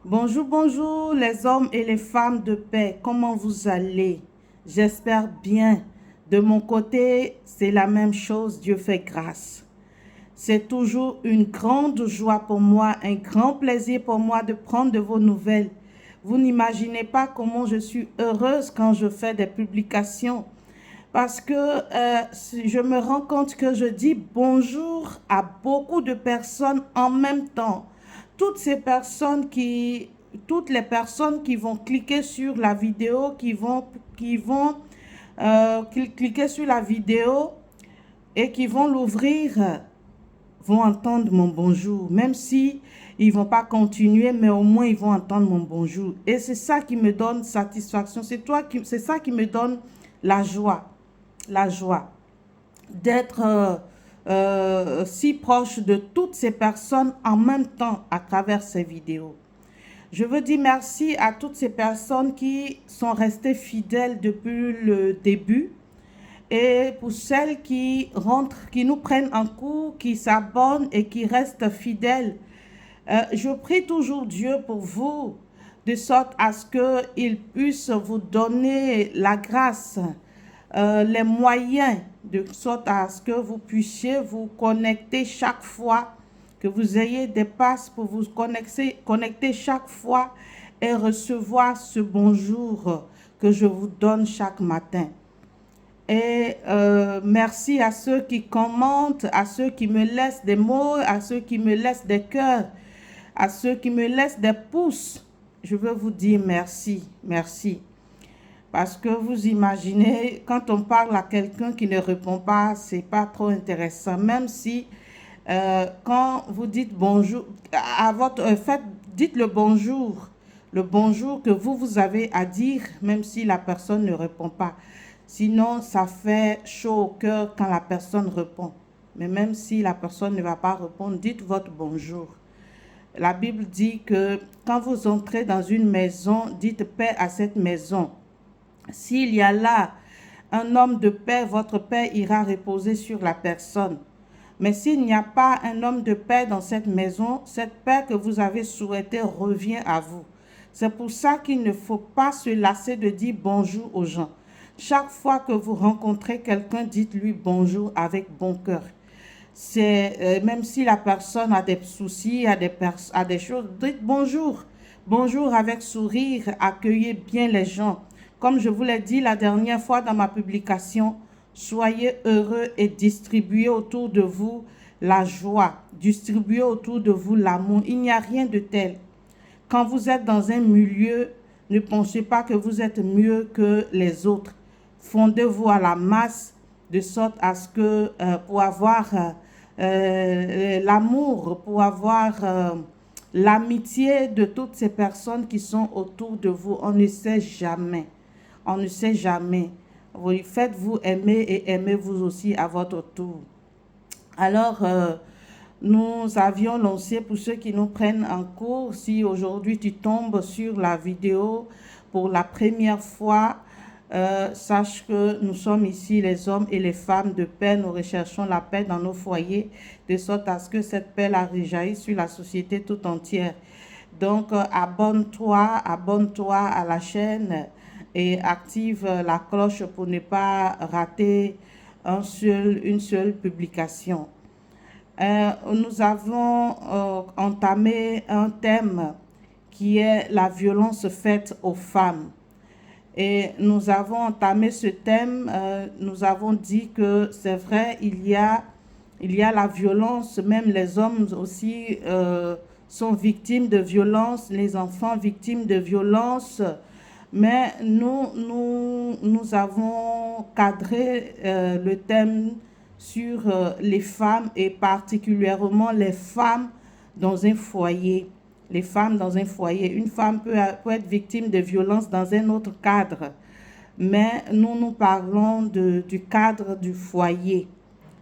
Bonjour, bonjour les hommes et les femmes de paix. Comment vous allez? J'espère bien. De mon côté, c'est la même chose. Dieu fait grâce. C'est toujours une grande joie pour moi, un grand plaisir pour moi de prendre de vos nouvelles. Vous n'imaginez pas comment je suis heureuse quand je fais des publications parce que je me rends compte que je dis bonjour à beaucoup de personnes en même temps. Toutes ces personnes qui, toutes les personnes qui vont cliquer sur la vidéo, cliquer sur la vidéo et qui vont l'ouvrir, vont entendre mon bonjour, même si ils vont pas continuer, mais au moins ils vont entendre mon bonjour. Et c'est ça qui me donne satisfaction. C'est ça qui me donne la joie la joie d'être si proche de toutes ces personnes en même temps à travers ces vidéos. Je veux dire merci à toutes ces personnes qui sont restées fidèles depuis le début et pour celles qui rentrent, qui nous prennent en cours, qui s'abonnent et qui restent fidèles. Je prie toujours Dieu pour vous, de sorte à ce qu'il puisse vous donner la grâce, les moyens, de sorte à ce que vous puissiez vous connecter chaque fois, que vous ayez des passes pour vous connecter chaque fois et recevoir ce bonjour que je vous donne chaque matin. Et merci à ceux qui commentent, à ceux qui me laissent des mots, à ceux qui me laissent des cœurs, à ceux qui me laissent des pouces. Je veux vous dire merci, merci. Parce que vous imaginez, quand on parle à quelqu'un qui ne répond pas, c'est pas trop intéressant. Même si quand vous dites bonjour, dites le bonjour que vous avez à dire, même si la personne ne répond pas. Sinon, ça fait chaud au cœur quand la personne répond. Mais même si la personne ne va pas répondre, dites votre bonjour. La Bible dit que quand vous entrez dans une maison, dites paix à cette maison. S'il y a là un homme de paix, votre paix ira reposer sur la personne. Mais s'il n'y a pas un homme de paix dans cette maison, cette paix que vous avez souhaitée revient à vous. C'est pour ça qu'il ne faut pas se lasser de dire bonjour aux gens. Chaque fois que vous rencontrez quelqu'un, dites-lui bonjour avec bon cœur. Même si la personne a des soucis, a des choses, dites bonjour. Bonjour avec sourire, accueillez bien les gens. Comme je vous l'ai dit la dernière fois dans ma publication, soyez heureux et distribuez autour de vous la joie, distribuez autour de vous l'amour. Il n'y a rien de tel. Quand vous êtes dans un milieu, ne pensez pas que vous êtes mieux que les autres. Fondez-vous à la masse de sorte à ce que pour avoir l'amour, pour avoir l'amitié de toutes ces personnes qui sont autour de vous. On ne sait jamais. On ne sait jamais. Faites-vous aimer et aimez-vous aussi à votre tour. Alors, nous avions lancé, pour ceux qui nous prennent en cours, si aujourd'hui tu tombes sur la vidéo pour la première fois, sache que nous sommes ici les hommes et les femmes de paix. Nous recherchons la paix dans nos foyers, de sorte à ce que cette paix la rejaillisse sur la société tout entière. Donc, abonne-toi à la chaîne et active la cloche pour ne pas rater une seule publication. Nous avons entamé un thème qui est la violence faite aux femmes. Et nous avons entamé ce thème, nous avons dit que c'est vrai, il y a la violence, même les hommes aussi sont victimes de violence, les enfants victimes de violence, mais nous avons cadré le thème sur les femmes et particulièrement les femmes dans un foyer. Les femmes dans un foyer. Une femme peut être victime de violence dans un autre cadre, mais nous parlons du cadre du foyer.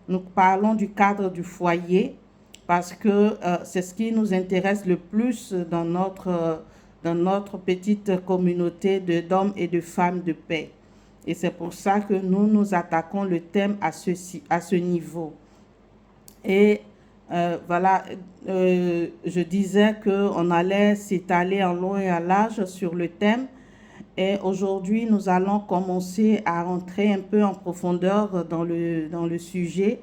Nous parlons du cadre du foyer parce que c'est ce qui nous intéresse le plus dans notre petite communauté d'hommes et de femmes de paix. Et c'est pour ça que nous attaquons le thème à ce niveau. Et Voilà, je disais qu'on allait s'étaler en long et en large sur le thème. Et aujourd'hui, nous allons commencer à rentrer un peu en profondeur dans le sujet.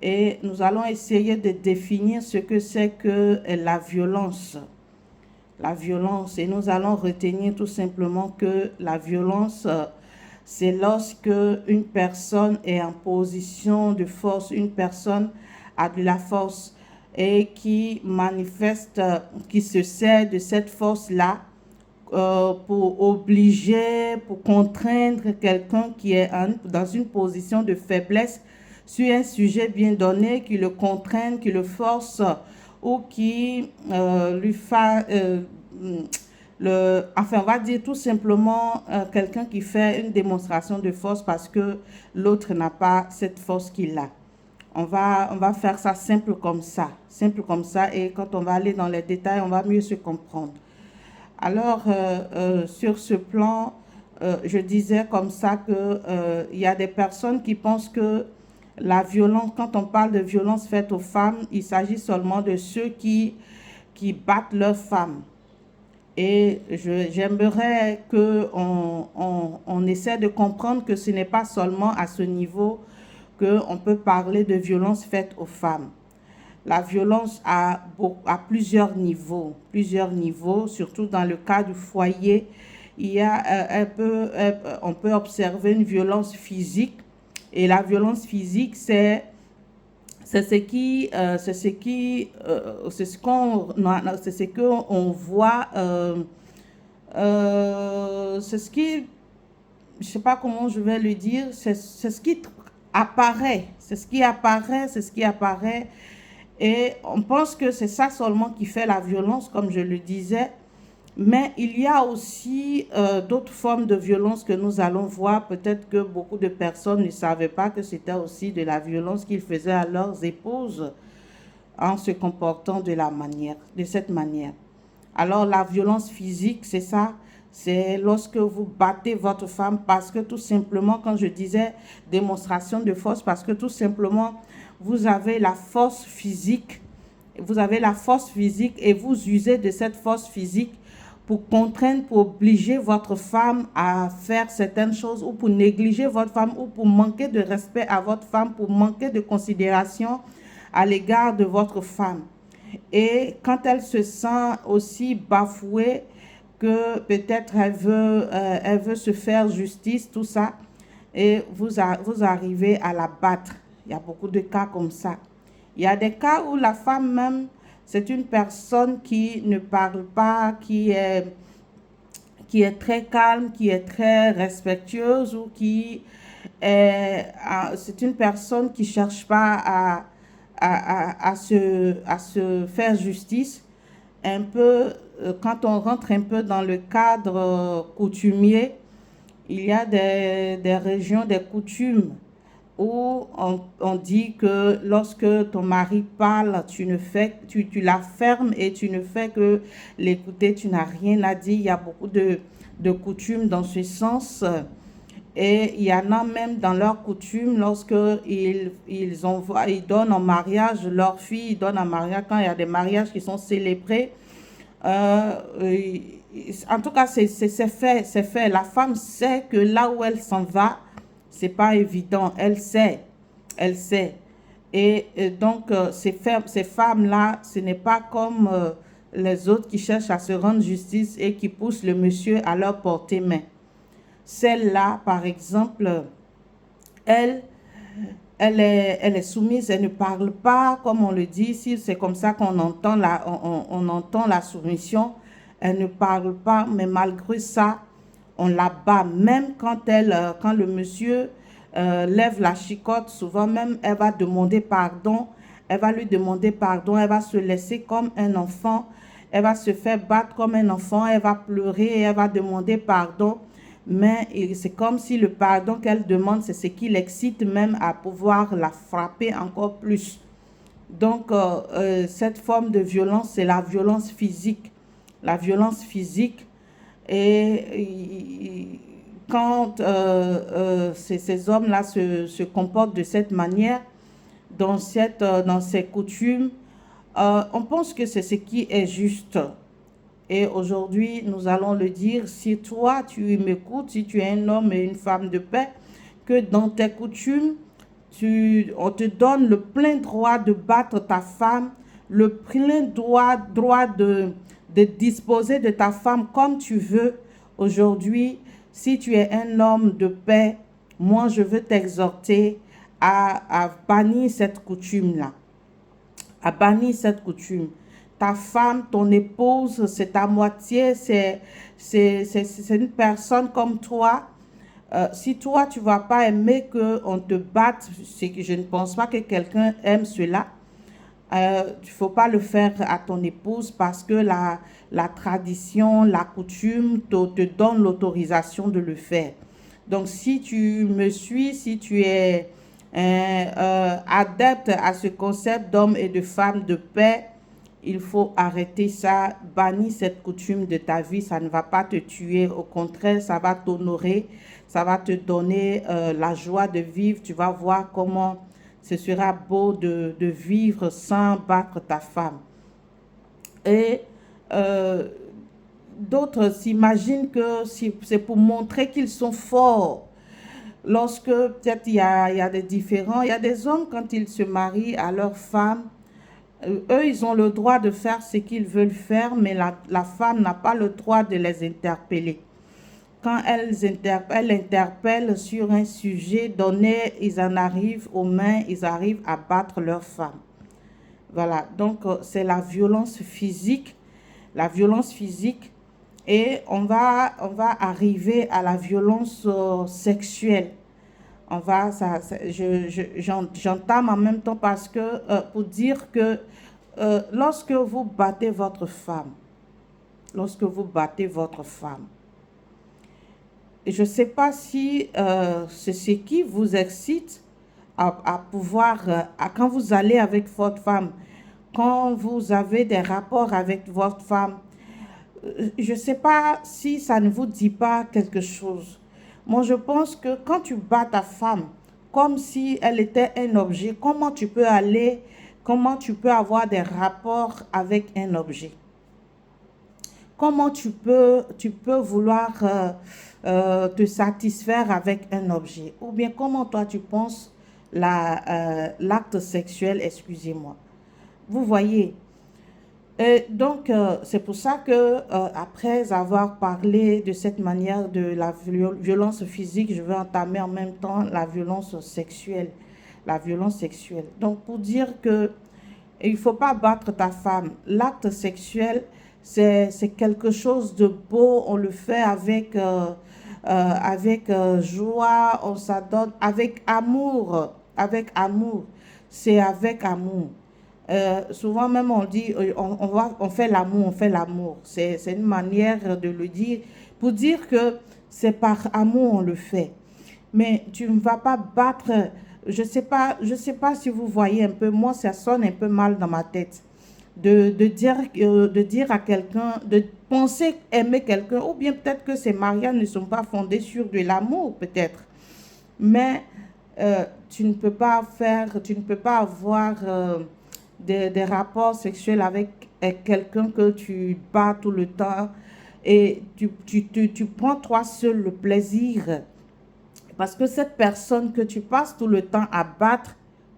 Et nous allons essayer de définir ce que c'est que la violence. La violence. Et nous allons retenir tout simplement que la violence, c'est lorsque une personne est en position de force, une personne a de la force et qui manifeste, qui se sert de cette force-là pour obliger, pour contraindre quelqu'un qui est dans une position de faiblesse sur un sujet bien donné, qui le contraigne, qui le force ou qui lui fait enfin, on va dire tout simplement quelqu'un qui fait une démonstration de force parce que l'autre n'a pas cette force qu'il a. On va faire ça simple comme ça, et quand on va aller dans les détails, on va mieux se comprendre. Alors, sur ce plan, je disais comme ça que il y a des personnes qui pensent que la violence, quand on parle de violence faite aux femmes, il s'agit seulement de ceux qui battent leurs femmes. Et j'aimerais qu'on essaie de comprendre que ce n'est pas seulement à ce niveau qu'on peut parler de violence faite aux femmes. La violence a plusieurs niveaux, surtout dans le cas du foyer. Il y a on peut observer une violence physique. Et la violence physique, c'est ce qu'on voit, c'est ce qui, je sais pas comment je vais le dire, c'est ce qui apparaît, et on pense que c'est ça seulement qui fait la violence, comme je le disais. Mais il y a aussi d'autres formes de violence que nous allons voir. Peut-être que beaucoup de personnes ne savaient pas que c'était aussi de la violence qu'ils faisaient à leurs épouses en se comportant de cette manière. Alors la violence physique, c'est ça. C'est lorsque vous battez votre femme parce que tout simplement, quand je disais démonstration de force, parce que tout simplement, vous avez la force physique. Et vous usez de cette force physique pour contraindre, pour obliger votre femme à faire certaines choses, ou pour négliger votre femme, ou pour manquer de respect à votre femme, pour manquer de considération à l'égard de votre femme. Et quand elle se sent aussi bafouée, que peut-être elle veut se faire justice, tout ça, et vous arrivez à la battre. Il y a beaucoup de cas comme ça. Il y a des cas où la femme même, c'est une personne qui ne parle pas, qui est très calme, qui est très respectueuse, ou c'est une personne qui ne cherche pas à se faire justice. Un peu, quand on rentre un peu dans le cadre coutumier, il y a des régions, des coutumes où on dit que lorsque ton mari parle, tu la fermes et tu ne fais que l'écouter, tu n'as rien à dire. Il y a beaucoup de coutumes dans ce sens. Et il y en a même dans leurs coutumes, lorsqu'ils donnent en mariage leur fille, ils donnent en mariage quand il y a des mariages qui sont célébrés. En tout cas, c'est fait. La femme sait que là où elle s'en va, c'est pas évident. Elle sait. Et donc, ces femmes-là, ce n'est pas comme les autres qui cherchent à se rendre justice et qui poussent le monsieur à leur porter main. Celle-là, par exemple, elle est soumise, elle ne parle pas, comme on le dit ici, c'est comme ça qu'on entend on entend la soumission. Elle ne parle pas, mais malgré ça, on la bat. Même quand le monsieur lève la chicotte, souvent même, elle va demander pardon. Elle va lui demander pardon, elle va se laisser comme un enfant. Elle va se faire battre comme un enfant, elle va pleurer et elle va demander pardon. Mais c'est comme si le pardon qu'elle demande, c'est ce qui l'excite même à pouvoir la frapper encore plus. Donc, cette forme de violence, c'est la violence physique. La violence physique. Et quand ces hommes-là se comportent de cette manière, dans ces coutumes, on pense que c'est ce qui est juste. Et aujourd'hui, nous allons le dire, si toi, tu m'écoutes, si tu es un homme et une femme de paix, que dans tes coutumes, on te donne le plein droit de battre ta femme, le plein droit de disposer de ta femme comme tu veux. Aujourd'hui, si tu es un homme de paix, moi, je veux t'exhorter à bannir cette coutume-là, à bannir cette coutume. Ta femme, ton épouse, c'est ta moitié, c'est une personne comme toi. Si toi, tu ne vas pas aimer qu'on te batte, c'est que je ne pense pas que quelqu'un aime cela. Il ne faut pas le faire à ton épouse parce que la tradition, la coutume te donne l'autorisation de le faire. Donc, si tu me suis, si tu es adepte à ce concept d'homme et de femme de paix, il faut arrêter ça, bannir cette coutume de ta vie, ça ne va pas te tuer, au contraire, ça va t'honorer, ça va te donner la joie de vivre, tu vas voir comment ce sera beau de vivre sans battre ta femme. Et d'autres s'imaginent que c'est pour montrer qu'ils sont forts. Lorsque peut-être il y a des différends, il y a des hommes quand ils se marient à leur femme, eux, ils ont le droit de faire ce qu'ils veulent faire, mais la femme n'a pas le droit de les interpeller. Quand elles interpellent sur un sujet donné, ils en arrivent aux mains, ils arrivent à battre leur femme. Voilà, donc c'est la violence physique, et on va arriver à la violence sexuelle. J'entame en même temps parce que pour dire que lorsque vous battez votre femme, je ne sais pas si c'est ce qui vous excite à pouvoir, quand vous allez avec votre femme, quand vous avez des rapports avec votre femme, je ne sais pas si ça ne vous dit pas quelque chose. Moi, je pense que quand tu bats ta femme comme si elle était un objet, comment tu peux avoir des rapports avec un objet? Comment tu peux vouloir te satisfaire avec un objet? Ou bien comment toi tu penses l'acte sexuel, excusez-moi. Vous voyez? Et donc, c'est pour ça que après avoir parlé de cette manière de la violence physique, je veux entamer en même temps la violence sexuelle. Donc, pour dire que il ne faut pas battre ta femme. L'acte sexuel, c'est quelque chose de beau. On le fait avec joie, on s'adonne avec amour. C'est avec amour. Souvent même on dit on fait l'amour. C'est une manière de le dire pour dire que c'est par amour on le fait. Mais tu ne vas pas battre. Je sais pas si vous voyez un peu. Moi, ça sonne un peu mal dans ma tête de dire à quelqu'un, de penser aimer quelqu'un, ou bien peut-être que ces mariages ne sont pas fondés sur de l'amour, peut-être. Mais tu ne peux pas avoir des rapports sexuels avec quelqu'un que tu bats tout le temps et tu prends toi seul le plaisir. Parce que cette personne que tu passes tout le temps à battre,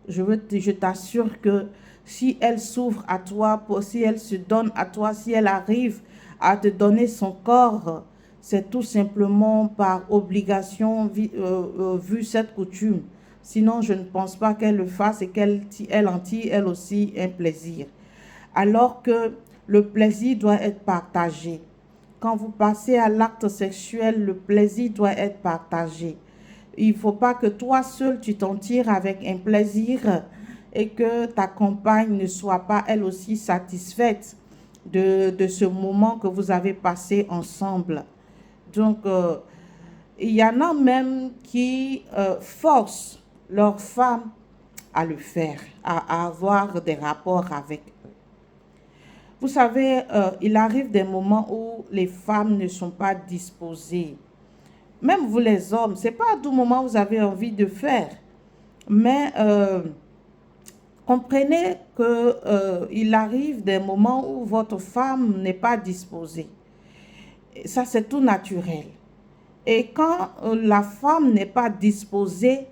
je t'assure que si elle s'ouvre à toi, si elle se donne à toi, si elle arrive à te donner son corps, c'est tout simplement par obligation vu cette coutume. Sinon, je ne pense pas qu'elle le fasse et qu'elle en tire elle aussi un plaisir. Alors que le plaisir doit être partagé. Quand vous passez à l'acte sexuel, le plaisir doit être partagé. Il ne faut pas que toi seul tu t'en tires avec un plaisir et que ta compagne ne soit pas elle aussi satisfaite de ce moment que vous avez passé ensemble. Donc, il y en a même qui forcent leur femme à le faire, à avoir des rapports avec eux. Vous savez, il arrive des moments où les femmes ne sont pas disposées. Même vous les hommes, ce n'est pas à tout moment vous avez envie de faire. Mais comprenez que il arrive des moments où votre femme n'est pas disposée. Et ça, c'est tout naturel. Et quand la femme n'est pas disposée,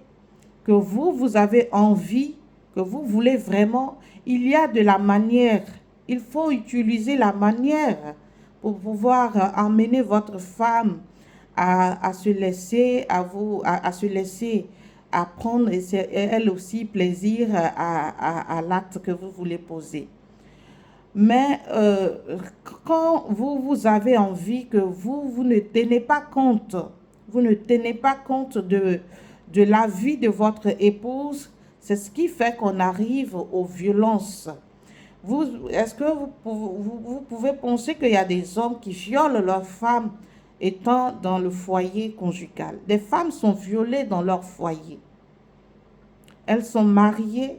que vous avez envie, que vous voulez vraiment, il y a de la manière. Il faut utiliser la manière pour pouvoir emmener votre femme à se laisser, à se laisser apprendre et elle aussi plaisir à l'acte que vous voulez poser. Mais quand vous avez envie que vous ne tenez pas compte, vous ne tenez pas compte de la vie de votre épouse, c'est ce qui fait qu'on arrive aux violences. Est-ce que vous pouvez penser qu'il y a des hommes qui violent leurs femmes étant dans le foyer conjugal? Des femmes sont violées dans leur foyer. Elles sont mariées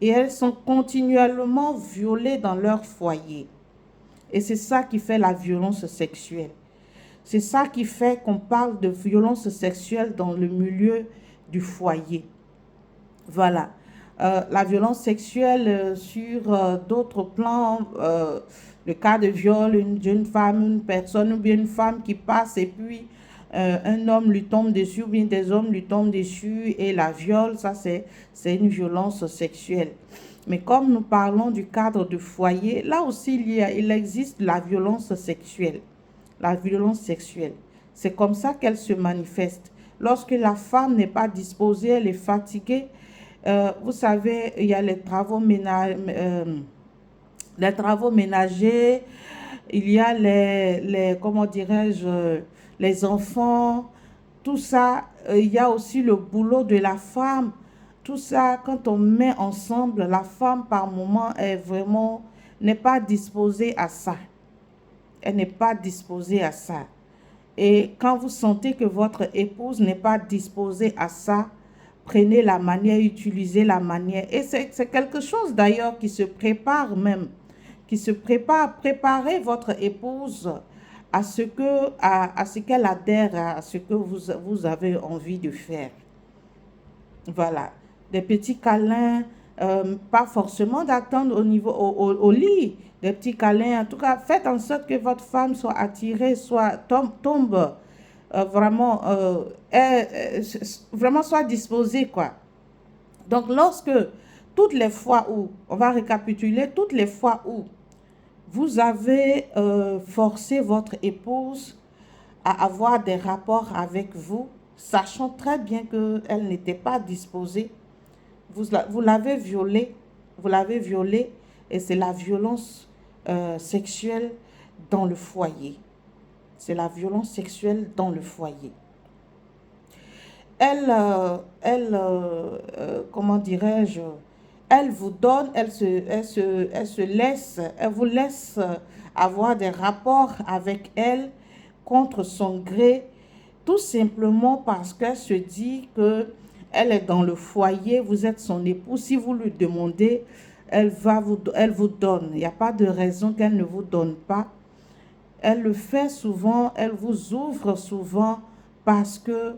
et elles sont continuellement violées dans leur foyer. Et c'est ça qui fait la violence sexuelle. C'est ça qui fait qu'on parle de violence sexuelle dans le milieu du foyer. Voilà. La violence sexuelle sur d'autres plans, le cas de viol d'une femme, une personne ou bien une femme qui passe et puis un homme lui tombe dessus ou bien des hommes lui tombent dessus et la viole, ça c'est une violence sexuelle. Mais comme nous parlons du cadre de foyer, là aussi il existe la violence sexuelle. La violence sexuelle. C'est comme ça qu'elle se manifeste. Lorsque la femme n'est pas disposée, elle est fatiguée. Vous savez, il y a les travaux ménagers, il y a comment dirais-je, les enfants, tout ça. Il y a aussi le boulot de la femme. Tout ça, quand on met ensemble, la femme, par moment, n'est pas disposée à ça. Elle n'est pas disposée à ça. Et quand vous sentez que votre épouse n'est pas disposée à ça, prenez la manière, utilisez la manière. Et c'est quelque chose d'ailleurs qui se prépare même, qui se prépare. Préparez votre épouse à ce qu'elle adhère à ce que vous avez envie de faire. Voilà. Des petits câlins, pas forcément d'attendre au lit, des petits câlins. En tout cas, faites en sorte que votre femme soit attirée, tombe vraiment, vraiment soit disposée, quoi. Donc, toutes les fois où, on va récapituler, toutes les fois où vous avez forcé votre épouse à avoir des rapports avec vous, sachant très bien qu'elle n'était pas disposée, vous l'avez violée, et c'est la violence sexuelle dans le foyer. C'est la violence sexuelle dans le foyer. Comment dirais-je, elle vous donne, elle vous laisse avoir des rapports avec elle contre son gré, tout simplement parce qu'elle se dit que elle est dans le foyer, vous êtes son époux. Si vous lui demandez, elle vous donne. Il n'y a pas de raison qu'elle ne vous donne pas. Elle le fait souvent, elle vous ouvre souvent parce que,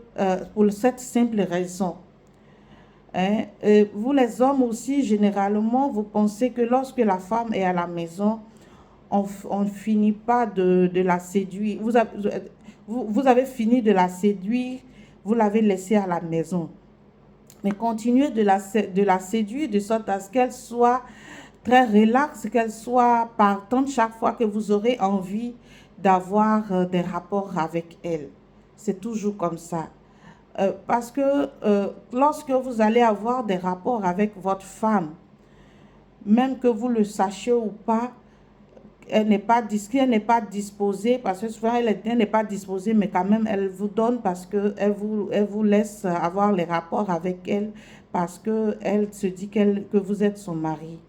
pour cette simple raison. Hein? Vous les hommes aussi, généralement, vous pensez que lorsque la femme est à la maison, on ne finit pas de la séduire. Vous avez fini de la séduire, vous l'avez laissée à la maison. Mais continuez de la séduire de sorte à ce qu'elle soit très relaxe, qu'elle soit partante chaque fois que vous aurez envie d'avoir des rapports avec elle. C'est toujours comme ça. Parce que lorsque vous allez avoir des rapports avec votre femme, même que vous le sachiez ou pas, elle n'est pas disposée, parce que souvent elle n'est pas disposée, mais quand même elle vous donne parce qu'elle vous laisse avoir les rapports avec elle, parce qu'elle se dit que vous êtes son mari.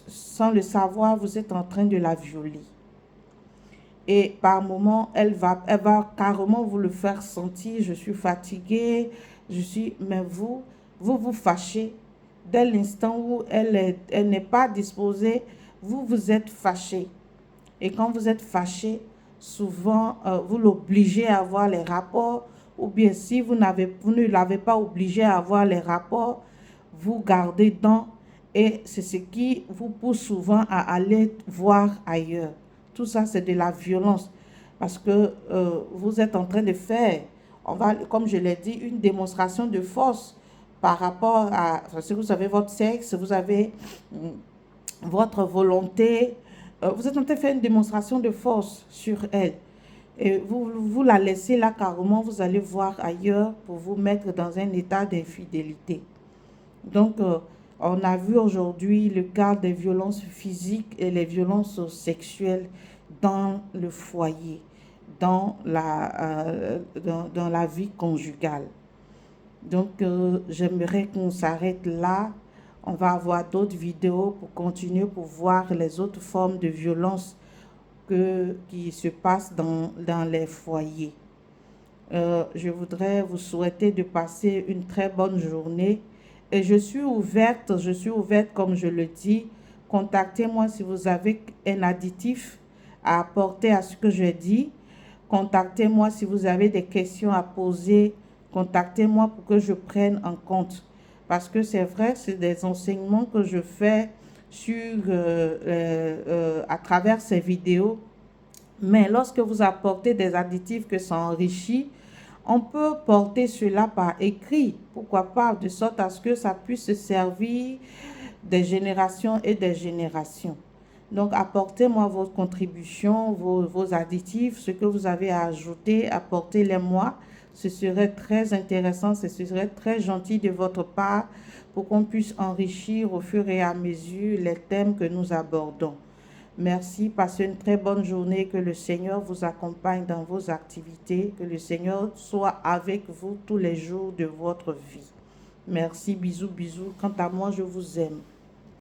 Sans le savoir, vous êtes en train de la violer. Et par moment, elle va carrément vous le faire sentir. Je suis fatiguée, mais vous fâchez. Dès l'instant où elle n'est pas disposée, vous êtes fâché. Et quand vous êtes fâché, souvent, vous l'obligez à avoir les rapports. Ou bien si vous ne l'avez pas obligé à avoir les rapports, vous gardez dans et c'est ce qui vous pousse souvent à aller voir ailleurs. Tout ça, c'est de la violence parce que vous êtes en train de faire, comme je l'ai dit, une démonstration de force par rapport à, parce que vous avez votre sexe, vous avez votre volonté, vous êtes en train de faire une démonstration de force sur elle. Et vous la laissez là carrément, vous allez voir ailleurs pour vous mettre dans un état d'infidélité. Donc, on a vu aujourd'hui le cas des violences physiques et les violences sexuelles dans le foyer, dans la vie conjugale. Donc, j'aimerais qu'on s'arrête là. On va avoir d'autres vidéos pour continuer, pour voir les autres formes de violence qui se passent dans les foyers. Je voudrais vous souhaiter de passer une très bonne journée. Et je suis ouverte comme je le dis. Contactez-moi si vous avez un additif à apporter à ce que je dis. Contactez-moi si vous avez des questions à poser. Contactez-moi pour que je prenne en compte. Parce que c'est vrai, c'est des enseignements que je fais à travers ces vidéos. Mais lorsque vous apportez des additifs que ça enrichit, on peut porter cela par écrit, pourquoi pas, de sorte à ce que ça puisse se servir des générations et des générations. Donc, apportez-moi vos contributions, vos additifs, ce que vous avez à ajouter, apportez-les-moi. Ce serait très intéressant, ce serait très gentil de votre part pour qu'on puisse enrichir au fur et à mesure les thèmes que nous abordons. Merci, passez une très bonne journée, que le Seigneur vous accompagne dans vos activités, que le Seigneur soit avec vous tous les jours de votre vie. Merci, bisous, bisous. Quant à moi, je vous aime.